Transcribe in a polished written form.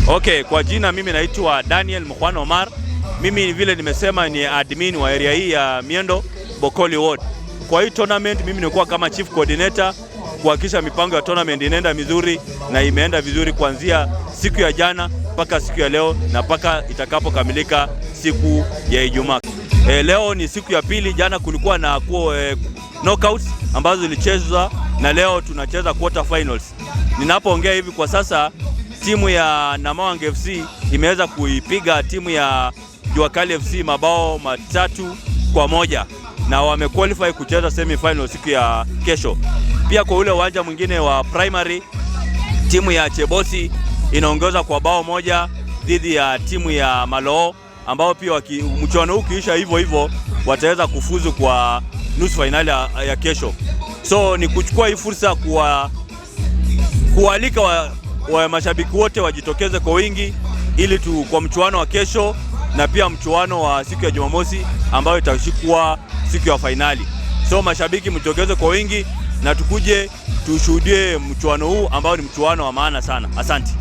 Okay, kwa jina mimi naitwa Daniel Mkhwana Omar. Mimi vile nimesema ni admin wa area hii ya Miendo Bokoli Ward. Kwa hii tournament mimi nilikuwa kama chief coordinator kuhakikisha mipango ya tournament inaenda vizuri, na imeenda vizuri kuanzia siku ya jana mpaka siku ya leo na mpaka itakapokamilika siku ya Ijumaa. Leo ni siku ya pili. Jana kulikuwa na knockouts ambazo zilichezwa na leo tunacheza quarter finals. Ninapoongea hivi kwa sasa timu ya Namawang FC imeweza kuipiga timu ya Juakali FC mabao 3-1 na wamequalify kucheza semi final siku ya kesho. Pia kwa ule uwanja mwingine wa primary, timu ya Chebosi inaongeza kwa bao 1 dhidi ya timu ya Maloo, ambao pia mchuano huu kiisha hivyo wataweza kufuzu kwa nusu finali ya kesho. So ni kuchukua hii fursa kualika wa mashabiki wote wajitokeze kwa wingi ili kwa mchuano wa kesho na pia mchuano wa siku ya Jumamosi ambayo itashikwa siku ya finali. So mashabiki mjitokeze kwa wingi na tukuje tushuhudie mchuano huu ambao ni mchuano wa maana sana. Asante.